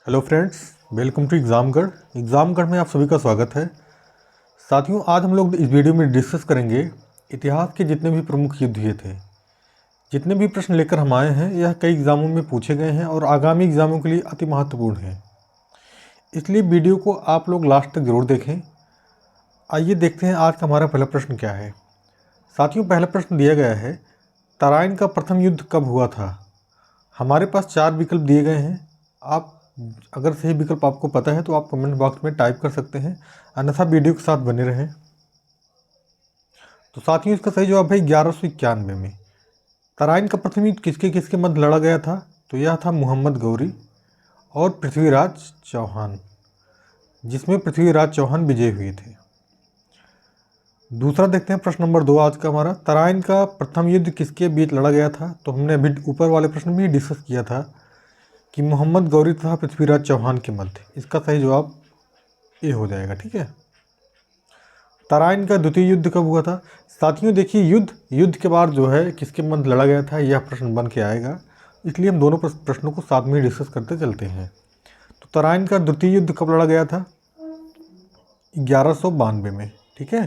Hello friends, welcome to एग्ज़ामगढ़ में आप सभी का स्वागत है। साथियों, आज हम लोग इस वीडियो में डिस्कस करेंगे इतिहास के जितने भी प्रमुख युद्ध हुए थे। जितने भी प्रश्न लेकर हम आए हैं यह कई एग्ज़ामों में पूछे गए हैं और आगामी एग्ज़ामों के लिए अति महत्वपूर्ण हैं। इसलिए वीडियो को आप लोग लास्ट तक ज़रूर देखें। आइए देखते हैं आज का हमारा पहला प्रश्न क्या है। साथियों, पहला प्रश्न दिया गया है, तराइन का प्रथम युद्ध कब हुआ था। हमारे पास 4 विकल्प दिए गए हैं। आप अगर सही विकल्प आपको पता है तो आप कमेंट बॉक्स में टाइप कर सकते हैं, अन्यथा वीडियो के साथ बने रहें। तो साथियों, इसका सही जवाब है 1191 में। तराइन का प्रथम युद्ध किसके किसके मध्य लड़ा गया था, तो यह था मोहम्मद गौरी और पृथ्वीराज चौहान, जिसमें पृथ्वीराज चौहान विजय हुए थे। दूसरा देखते हैं प्रश्न नंबर 2 आज का हमारा, तराइन का प्रथम युद्ध किसके बीच लड़ा गया था। तो हमने अभी ऊपर वाले प्रश्न में ही डिस्कस किया था कि मोहम्मद गौरी तथा पृथ्वीराज चौहान के मध्य। इसका सही जवाब ए हो जाएगा। ठीक है। तराइन का द्वितीय युद्ध कब हुआ था। साथियों देखिए, युद्ध के बाद जो है किसके मध्य लड़ा गया था यह प्रश्न बन के आएगा, इसलिए हम दोनों प्रश्नों को साथ में डिस्कस करते चलते हैं। तो तराइन का द्वितीय युद्ध कब लड़ा गया था, 1192 में। ठीक है।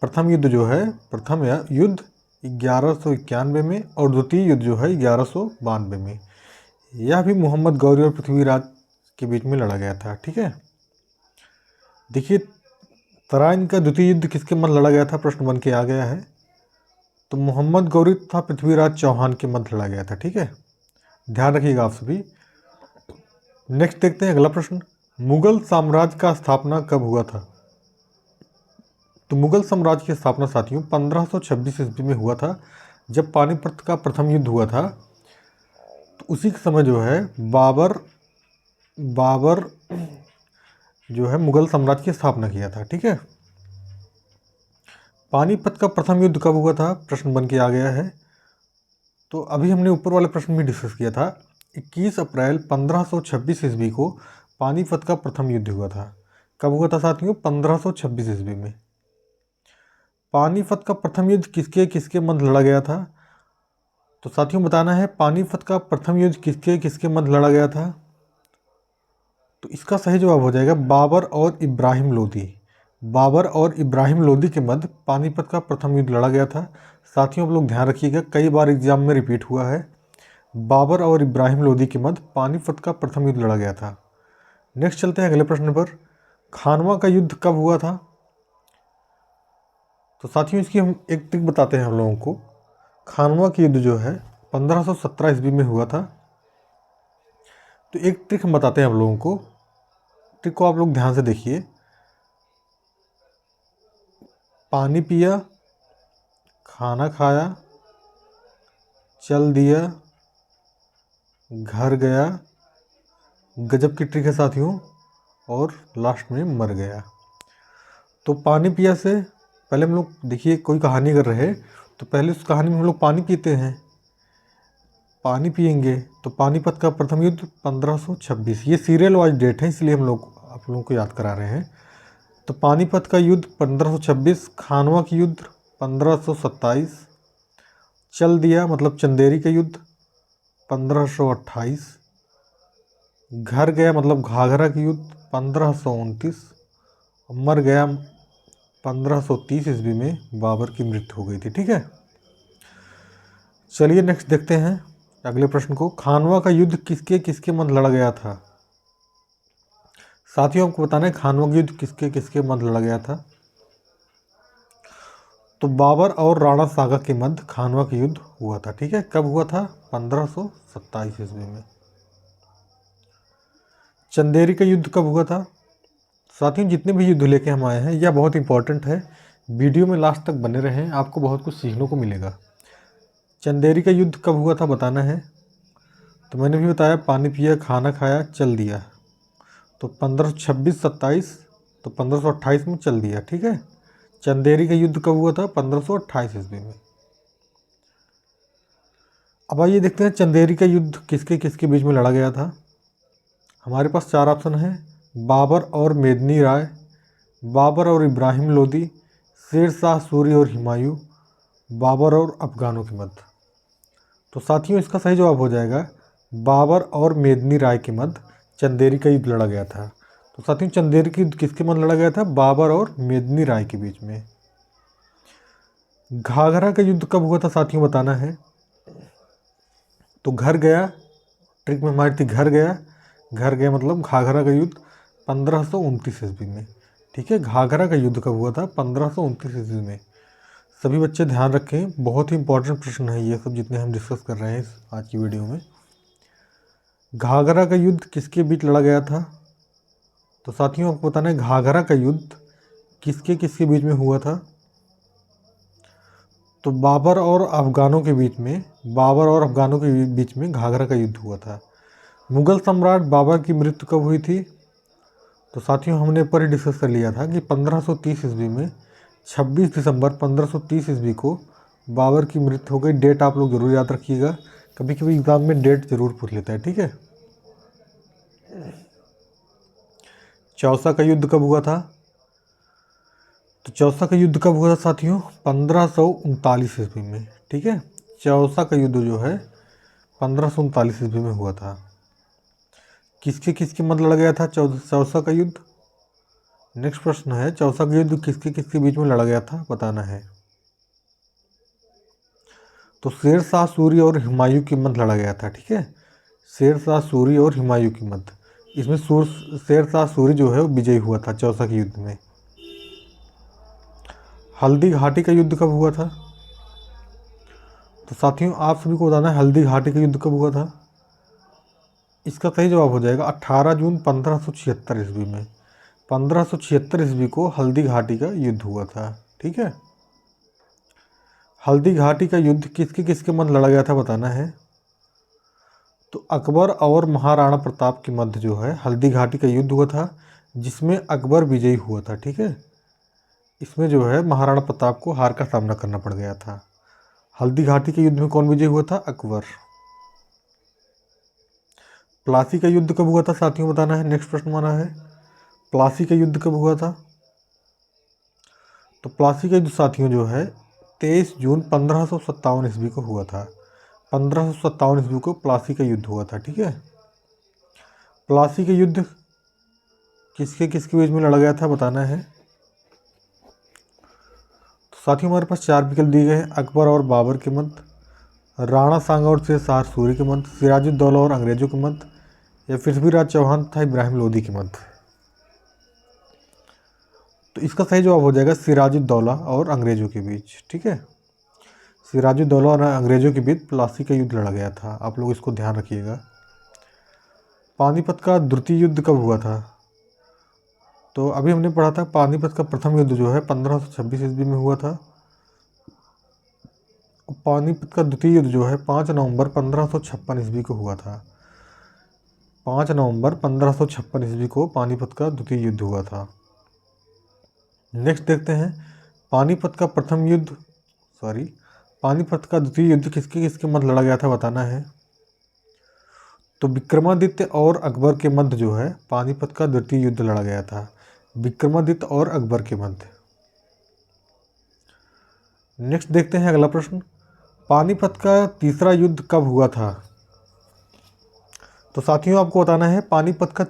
प्रथम युद्ध जो है, प्रथम युद्ध 1191 में और द्वितीय युद्ध जो है 1192 में। यह भी मोहम्मद गौरी और पृथ्वीराज के बीच में लड़ा गया था। ठीक है। देखिए, तराइन का द्वितीय युद्ध किसके मध्य लड़ा गया था, प्रश्न बन के आ गया है। तो मोहम्मद गौरी तथा पृथ्वीराज चौहान के मध्य लड़ा गया था। ठीक है, ध्यान रखिएगा आप सभी। नेक्स्ट देखते हैं अगला प्रश्न, मुगल साम्राज्य का स्थापना कब हुआ था। तो मुगल साम्राज्य की स्थापना साथियों 1526 ईस्वी में हुआ था, जब पानीपत का प्रथम युद्ध हुआ था। तो उसी के समय जो है बाबर जो है मुगल साम्राज्य की स्थापना किया था। ठीक है। पानीपत का प्रथम युद्ध कब हुआ था, प्रश्न बन के आ गया है। तो अभी हमने ऊपर वाले प्रश्न में डिस्कस किया था, 21 अप्रैल 1526 ईस्वी को पानीपत का प्रथम युद्ध हुआ था। कब हुआ था साथियों, 1526 ईस्वी में। पानीपत का प्रथम युद्ध किसके किसके मध्य लड़ा गया था। तो साथियों बताना है, पानीपत का प्रथम युद्ध किसके किसके मध्य लड़ा गया था। तो इसका सही जवाब हो जाएगा बाबर और इब्राहिम लोदी। बाबर और इब्राहिम लोदी के मध्य पानीपत का प्रथम युद्ध लड़ा गया था। साथियों, आप लोग ध्यान रखिएगा, कई बार एग्जाम में रिपीट हुआ है। बाबर और इब्राहिम लोदी के मध्य पानीपत का प्रथम युद्ध लड़ा गया था। नेक्स्ट चलते हैं अगले प्रश्न पर, खानवा का युद्ध कब हुआ था। तो साथियों, इसकी हम एक ट्रिक बताते हैं हम लोगों को। खानवा का युद्ध जो है 1517 ईस्वी में हुआ था। तो एक ट्रिक हम बताते हैं हम लोगों को, ट्रिक को आप लोग ध्यान से देखिए। पानी पिया, खाना खाया, चल दिया, घर गया, गजब की ट्रिक है साथियों, और लास्ट में मर गया। तो पानी पिया से पहले हम लोग देखिए, कोई कहानी कर रहे हैं तो पहले उस कहानी में हम लोग पानी पीते हैं, पानी पिएंगे। तो पानीपत का प्रथम युद्ध 1526, ये सीरियल वाइज डेट है, इसलिए हम लोग आप लोगों को याद करा रहे हैं। तो पानीपत का युद्ध 1526, खानवा की युद्ध 1527, चल दिया मतलब चंदेरी का युद्ध 1528, घर गया मतलब घाघरा की युद्ध 1529, मर गया 1530 ईस्वी में बाबर की मृत्यु हो गई थी। ठीक है। चलिए नेक्स्ट देखते हैं अगले प्रश्न को, खानवा का युद्ध किसके किसके मध्य लड़ा गया था। साथियों, आपको बताना है खानवा का युद्ध किसके किसके मध्य लड़ा गया था। तो बाबर और राणा सागा के मध्य खानवा का युद्ध हुआ था। ठीक है। कब हुआ था, 1527 ईस्वी में। चंदेरी का युद्ध कब हुआ था। साथियों, जितने भी युद्ध लेके हम आए हैं यह बहुत इंपॉर्टेंट है, वीडियो में लास्ट तक बने रहें, आपको बहुत कुछ सीखने को मिलेगा। चंदेरी का युद्ध कब हुआ था बताना है। तो मैंने भी बताया, पानी पिया, खाना खाया, चल दिया। तो 1526 27, तो 1528 में चल दिया। ठीक है। चंदेरी का युद्ध कब हुआ था, 1528 ईस्वी में। अब आइए देखते हैं चंदेरी का युद्ध किसके किसके बीच में लड़ा गया था। हमारे पास 4 ऑप्शन हैं, बाबर और मेदिनी राय, बाबर और इब्राहिम लोदी, शेर शाह सूरी और हुमायूं, बाबर और अफगानों के मध्य। तो साथियों, इसका सही जवाब हो जाएगा बाबर और मेदिनी राय के मध्य चंदेरी का युद्ध लड़ा गया था। तो साथियों चंदेरी की युद्ध किसके मध्य लड़ा गया था? बाबर और मेदिनी राय के बीच में। घाघरा का युद्ध कब हुआ था साथियों बताना है। तो घर गया, ट्रिक में हमारी थी घर गया। घर गया मतलब घाघरा का युद्ध 1529 ईस्वी में। ठीक है, घाघरा का युद्ध कब हुआ था? 1529 ईस्वी में। सभी बच्चे ध्यान रखें, बहुत ही इंपॉर्टेंट प्रश्न है ये सब जितने हम डिस्कस कर रहे हैं आज की वीडियो में। घाघरा का युद्ध किसके बीच लड़ा गया था? तो साथियों आपको बताना है घाघरा का युद्ध किसके किसके बीच में हुआ था। तो बाबर और अफगानों के बीच में घाघरा का युद्ध हुआ था। मुगल सम्राट बाबर की मृत्यु कब हुई थी? तो साथियों हमने ऊपर ही डिस्कस कर लिया था कि 1530 ईस्वी में 26 दिसंबर 1530 ईस्वी को बाबर की मृत्यु हो गई। डेट आप लोग जरूर याद रखिएगा, कभी कभी एग्जाम में डेट जरूर पूछ लेता है। ठीक है। चौसा का युद्ध कब हुआ था? तो चौसा का युद्ध कब हुआ था साथियों? 1539 ईस्वी में। ठीक है, चौसा का युद्ध जो है 1539 ईस्वी में हुआ था। किसके किसके मध्य लड़ा गया था चौसा का युद्ध? नेक्स्ट प्रश्न है, चौसा का युद्ध किसके किसके बीच में लड़ा गया था बताना है। तो शेर शाह सूरी और हुमायूं के मध्य लड़ा गया था। ठीक है, शेर शाह सूरी और हुमायूं के मध्य। इसमें शेर शाह सूरी जो है वो विजयी हुआ था चौसा के युद्ध में। हल्दी घाटी का युद्ध कब हुआ था? तो साथियों आप सभी को बताना है हल्दी घाटी का युद्ध कब हुआ था। इसका सही जवाब हो जाएगा 18 जून 1576 ईस्वी में। 1576 ईस्वी को हल्दी घाटी का युद्ध हुआ था। ठीक है, हल्दी घाटी का युद्ध किसके किसके मध्य लड़ा गया था बताना है। तो अकबर और महाराणा प्रताप के मध्य जो है हल्दी घाटी का युद्ध हुआ था, जिसमें अकबर विजयी हुआ था। ठीक है, इसमें जो है महाराणा प्रताप को हार का सामना करना पड़ गया था। हल्दी घाटी के युद्ध में कौन विजयी हुआ था? अकबर। प्लासी का युद्ध कब हुआ था साथियों बताना है। नेक्स्ट प्रश्न माना है, प्लासी का युद्ध कब हुआ था? तो प्लासी का युद्ध साथियों जो है 23 जून 1557 ईस्वी को हुआ था। 1557 ईस्वी को प्लासी का युद्ध हुआ था। ठीक है, प्लासी का युद्ध किसके किसके बीच में लड़ा गया था बताना है। तो साथियों हमारे पास 4 विकल्प दिए गए हैं, अकबर और बाबर के मध्य, राणा सांगा और शेर शाह सूरी के मध्य, सिराजुद्दौला और अंग्रेजों के मध्य, या पृथ्वीराज चौहान तथा इब्राहिम लोदी के मध्य। तो इसका सही जवाब हो जाएगा सिराजुद्दौला और अंग्रेजों के बीच। ठीक है, सिराजुद्दौला और अंग्रेजों के बीच प्लासी का युद्ध लड़ा गया था। आप लोग इसको ध्यान रखिएगा। पानीपत का द्वितीय युद्ध कब हुआ था? तो अभी हमने पढ़ा था पानीपत का प्रथम युद्ध जो है 1526 ईस्वी में हुआ था। पानीपत का द्वितीय युद्ध जो है 5 नवंबर 1556 ईस्वी को हुआ था। 5 नवंबर 1556 ईस्वी को पानीपत का द्वितीय युद्ध हुआ था। नेक्स्ट देखते हैं पानीपत का द्वितीय युद्ध किसके किसके मध्य लड़ा गया था बताना है। तो विक्रमादित्य और अकबर के मध्य जो है पानीपत का द्वितीय युद्ध लड़ा गया था। विक्रमादित्य और अकबर के मध्य। नेक्स्ट देखते हैं अगला प्रश्न, पानीपत का तीसरा युद्ध कब हुआ था? तो साथियों आपको बताना है पानीपत का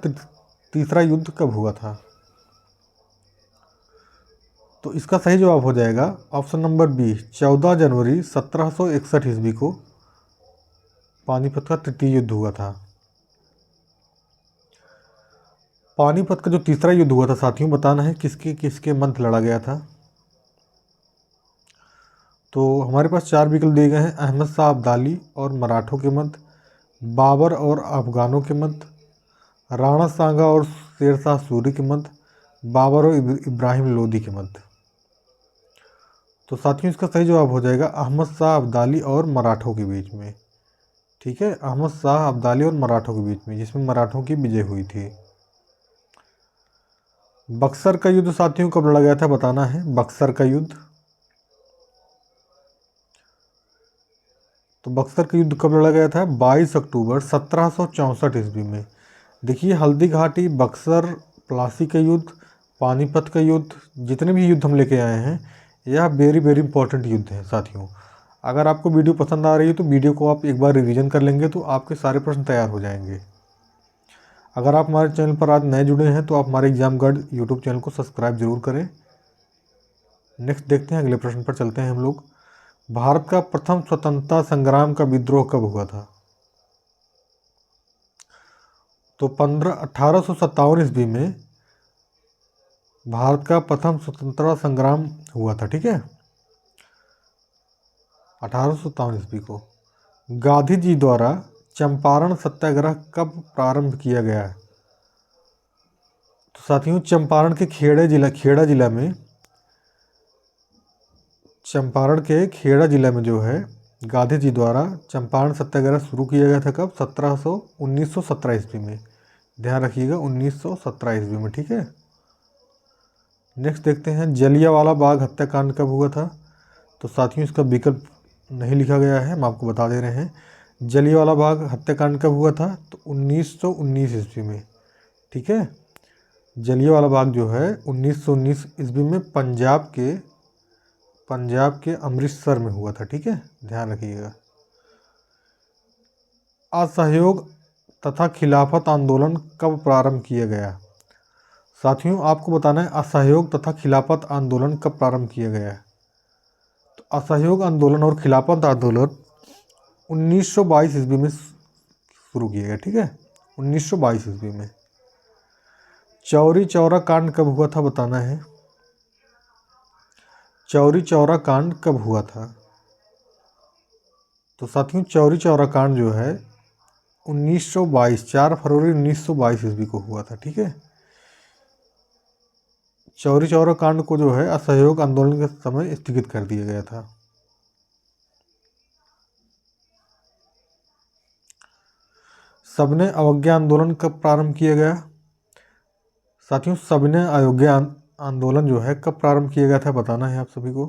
तीसरा युद्ध कब हुआ था। तो इसका सही जवाब हो जाएगा ऑप्शन नंबर बी, 14 जनवरी 1761 ईस्वी को पानीपत का तृतीय युद्ध हुआ था। पानीपत का जो तीसरा युद्ध हुआ था साथियों बताना है किसके किसके मध्य लड़ा गया था। तो हमारे पास 4 विकल्प दिए गए हैं, अहमद शाह अब्दाली और मराठों के मध्य, बाबर और अफगानों के मध्य, राणा सांगा और शेर शाह सूरी के मध्य, बाबर और इब्राहिम लोदी के मध्य। तो साथियों इसका सही जवाब हो जाएगा अहमद शाह अब्दाली और मराठों के बीच में। ठीक है, अहमद शाह अब्दाली और मराठों के बीच में, जिसमें मराठों की विजय हुई थी। बक्सर का युद्ध साथियों कब लड़ा गया था बताना है। बक्सर का युद्ध, तो बक्सर का युद्ध कब लड़ा गया था? 22 अक्टूबर 1764 ईस्वी में। देखिए हल्दी घाटी, बक्सर, प्लासी का युद्ध, पानीपत का युद्ध, जितने भी युद्ध हम लेके आए हैं यह वेरी वेरी इंपॉर्टेंट युद्ध है साथियों। अगर आपको वीडियो पसंद आ रही है तो वीडियो को आप एक बार रिवीजन कर लेंगे तो आपके सारे प्रश्न तैयार हो जाएंगे। अगर आप हमारे चैनल पर आज नए जुड़े हैं तो आप हमारे एग्जाम गाइड यूट्यूब चैनल को सब्सक्राइब जरूर करें। नेक्स्ट देखते हैं, अगले प्रश्न पर चलते हैं हम लोग। भारत का प्रथम स्वतंत्रता संग्राम का विद्रोह कब हुआ था? तो 1857 ईस्वी में भारत का प्रथम स्वतंत्रता संग्राम हुआ था। ठीक है, 1857 ईस्वी को। गांधी जी द्वारा चंपारण सत्याग्रह कब प्रारंभ किया गया है? तो साथियों, चंपारण के खेड़ा जिला में, चंपारण के खेड़ा जिला में जो है गांधी जी द्वारा चंपारण सत्याग्रह शुरू किया गया था। कब? 1917 ईस्वी में। ध्यान रखिएगा, 1917 ईस्वी में। ठीक है, नेक्स्ट देखते हैं, जलियांवाला बाग हत्याकांड कब हुआ था? तो साथियों, इसका विकल्प नहीं लिखा गया है, हम आपको बता दे रहे हैं। जलियांवाला बाग हत्याकांड कब हुआ था? तो 1919 ईस्वी में। ठीक है, जलियांवाला बाग जो है 1919 ईस्वी में पंजाब के अमृतसर में हुआ था। ठीक है, ध्यान रखिएगा। असहयोग तथा खिलाफत आंदोलन कब प्रारंभ किया गया? साथियों, आपको बताना है असहयोग तथा खिलाफत आंदोलन कब प्रारंभ किया गया है। तो असहयोग आंदोलन और खिलाफत आंदोलन 1922 ईस्वी में शुरू किया गया। ठीक है, 1922 ईस्वी में। चौरी चौरा कांड कब हुआ था, बताना है। चौरी चौरा कांड कब हुआ था? तो साथियों, चौरी चौरा कांड जो है 1922, 4 फरवरी 1922 ईस्वी को हुआ था। ठीक है, चौरी चौरा कांड को जो है असहयोग आंदोलन के समय स्थगित कर दिया गया था। सविनय अवज्ञा आंदोलन कब प्रारंभ किया गया? साथियों, सविनय अवज्ञा आंदोलन जो है कब प्रारंभ किया गया था, बताना है आप सभी को।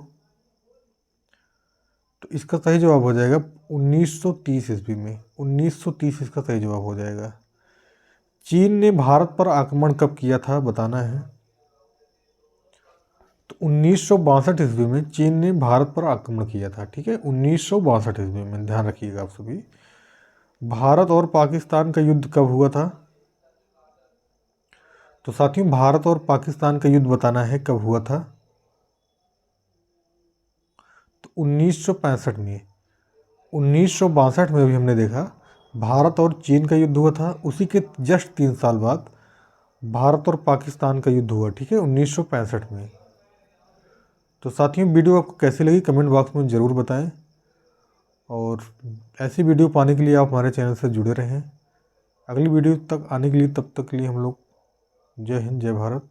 तो इसका सही जवाब हो जाएगा 1930 ईस्वी में। 1930 इसका सही जवाब हो जाएगा। चीन ने भारत पर आक्रमण कब किया था, बताना है। तो 1962 ईस्वी में चीन ने भारत पर आक्रमण किया था। ठीक है, 1962 ईस्वी में। ध्यान रखिएगा आप सभी। भारत और पाकिस्तान का युद्ध कब हुआ था? तो साथियों, भारत और पाकिस्तान का युद्ध बताना है कब हुआ था। तो 1965 में। 1962 में भी हमने देखा भारत और चीन का युद्ध हुआ था। उसी के जस्ट 3 साल बाद भारत और पाकिस्तान का युद्ध हुआ। ठीक है, 1965 में। तो साथियों, वीडियो आपको कैसी लगी कमेंट बॉक्स में ज़रूर बताएं, और ऐसी वीडियो पाने के लिए आप हमारे चैनल से जुड़े रहें। अगली वीडियो तक आने के लिए, तब तक के लिए हम लोग जय हिंद, जय भारत।